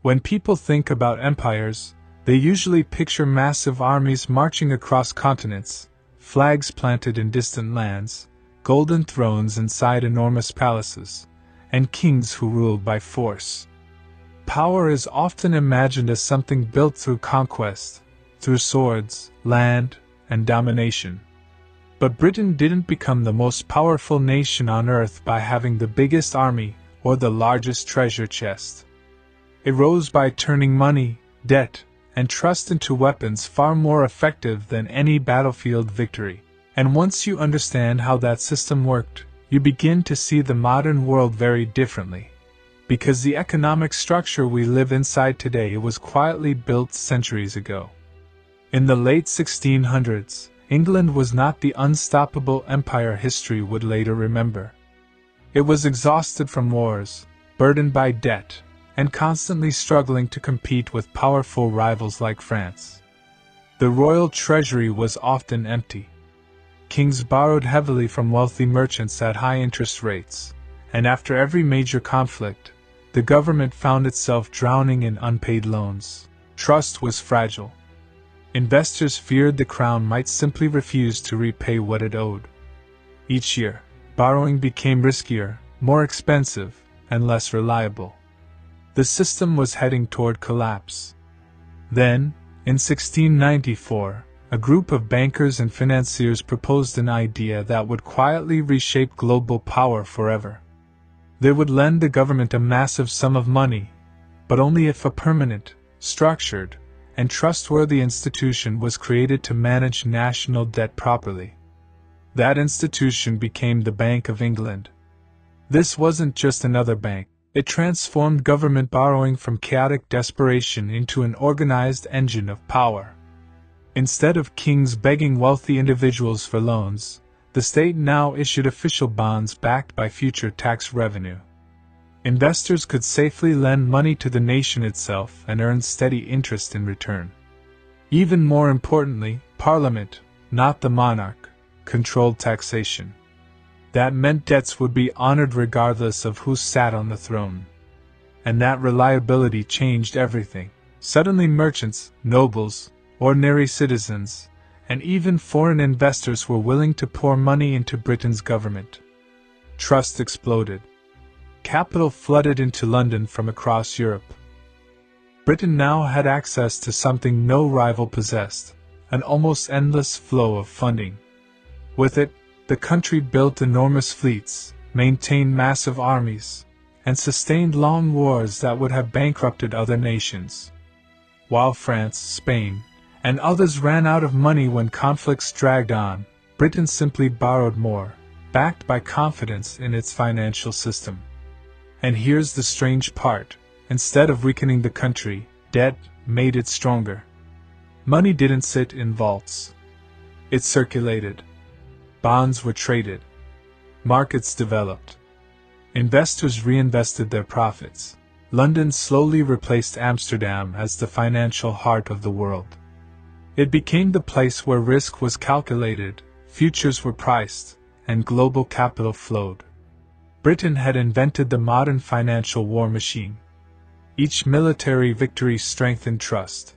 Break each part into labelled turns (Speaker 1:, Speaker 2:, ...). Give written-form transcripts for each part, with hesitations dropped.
Speaker 1: When people think about empires, they usually picture massive armies marching across continents, flags planted in distant lands, golden thrones inside enormous palaces, and kings who ruled by force. Power is often imagined as something built through conquest, through swords, land, and domination. But Britain didn't become the most powerful nation on earth by having the biggest army or the largest treasure chest. It rose by turning money, debt, and trust into weapons far more effective than any battlefield victory. And once you understand how that system worked, you begin to see the modern world very differently. Because the economic structure we live inside today was quietly built centuries ago. In the late 1600s, England was not the unstoppable empire history would later remember. It was exhausted from wars, burdened by debt, and constantly struggling to compete with powerful rivals like France. The royal treasury was often empty. Kings borrowed heavily from wealthy merchants at high interest rates, and after every major conflict, the government found itself drowning in unpaid loans. Trust was fragile. Investors feared the crown might simply refuse to repay what it owed. Each year, borrowing became riskier, more expensive, and less reliable. The system was heading toward collapse. Then, in 1694, a group of bankers and financiers proposed an idea that would quietly reshape global power forever. They would lend the government a massive sum of money, but only if a permanent, structured, and trustworthy institution was created to manage national debt properly. That institution became the Bank of England. This wasn't just another bank. It transformed government borrowing from chaotic desperation into an organized engine of power. Instead of kings begging wealthy individuals for loans, the state now issued official bonds backed by future tax revenue. Investors could safely lend money to the nation itself and earn steady interest in return. Even more importantly, Parliament, not the monarch, controlled taxation. That meant debts would be honored regardless of who sat on the throne. And that reliability changed everything. Suddenly merchants, nobles, ordinary citizens, and even foreign investors were willing to pour money into Britain's government. Trust exploded. Capital flooded into London from across Europe. Britain now had access to something no rival possessed, an almost endless flow of funding. With it, the country built enormous fleets, maintained massive armies, and sustained long wars that would have bankrupted other nations. While France, Spain, and others ran out of money when conflicts dragged on, Britain simply borrowed more, backed by confidence in its financial system. And here's the strange part: instead of weakening the country, debt made it stronger. Money didn't sit in vaults. It circulated. Bonds were traded. Markets developed. Investors reinvested their profits. London slowly replaced Amsterdam as the financial heart of the world. It became the place where risk was calculated, futures were priced, and global capital flowed. Britain had invented the modern financial war machine. Each military victory strengthened trust.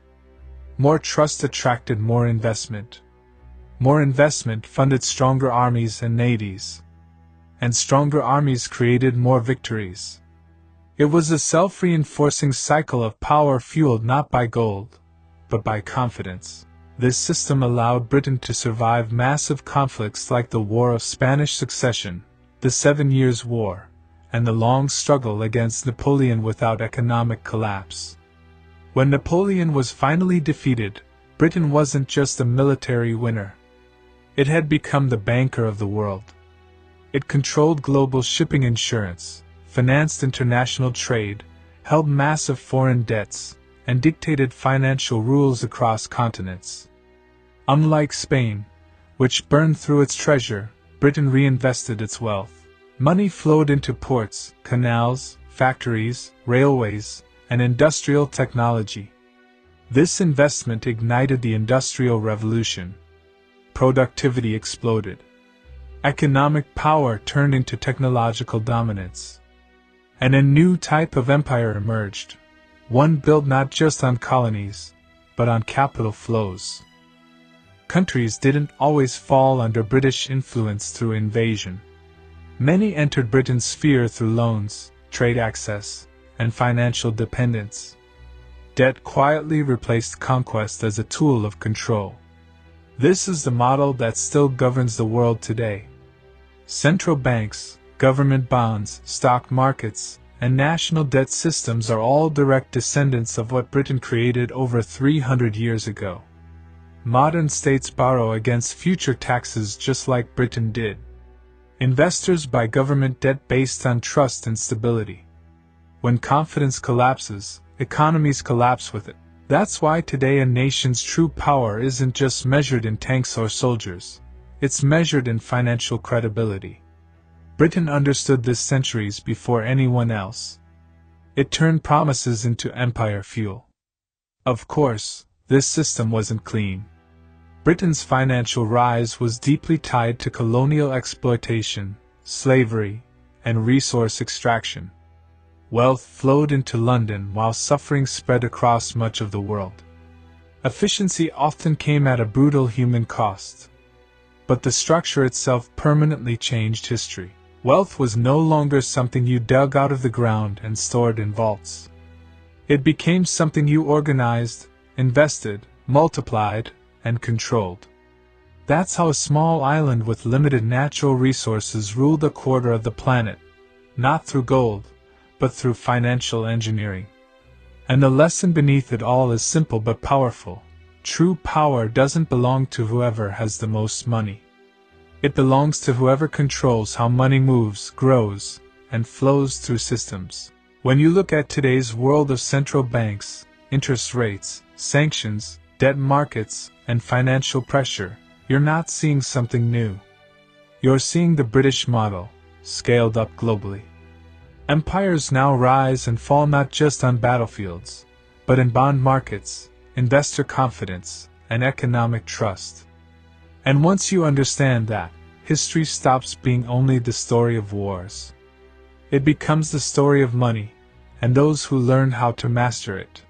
Speaker 1: More trust attracted more investment. More investment funded stronger armies and navies. And stronger armies created more victories. It was a self-reinforcing cycle of power fueled not by gold, but by confidence. This system allowed Britain to survive massive conflicts like the War of Spanish Succession, the 7 Years' War, and the long struggle against Napoleon without economic collapse. When Napoleon was finally defeated, Britain wasn't just a military winner. It had become the banker of the world. It controlled global shipping insurance, financed international trade, held massive foreign debts, and dictated financial rules across continents. Unlike Spain, which burned through its treasure, Britain reinvested its wealth. Money flowed into ports, canals, factories, railways, and industrial technology. This investment ignited the Industrial Revolution. Productivity exploded. Economic power turned into technological dominance. And a new type of empire emerged, one built not just on colonies, but on capital flows. Countries didn't always fall under British influence through invasion. Many entered Britain's sphere through loans, trade access, and financial dependence. Debt quietly replaced conquest as a tool of control. This is the model that still governs the world today. Central banks, government bonds, stock markets, and national debt systems are all direct descendants of what Britain created over 300 years ago. Modern states borrow against future taxes just like Britain did. Investors buy government debt based on trust and stability. When confidence collapses, economies collapse with it. That's why today a nation's true power isn't just measured in tanks or soldiers. It's measured in financial credibility. Britain understood this centuries before anyone else. It turned promises into empire fuel. Of course, this system wasn't clean. Britain's financial rise was deeply tied to colonial exploitation, slavery, and resource extraction. Wealth flowed into London while suffering spread across much of the world. Efficiency often came at a brutal human cost. But the structure itself permanently changed history. Wealth was no longer something you dug out of the ground and stored in vaults. It became something you organized, invested, multiplied, and controlled. That's how a small island with limited natural resources ruled a quarter of the planet, not through gold, but through financial engineering. And the lesson beneath it all is simple but powerful. True power doesn't belong to whoever has the most money. It belongs to whoever controls how money moves, grows, and flows through systems. When you look at today's world of central banks, interest rates, sanctions, debt markets, and financial pressure, you're not seeing something new. You're seeing the British model, scaled up globally. Empires now rise and fall not just on battlefields, but in bond markets, investor confidence, and economic trust. And once you understand that, history stops being only the story of wars. It becomes the story of money, and those who learn how to master it.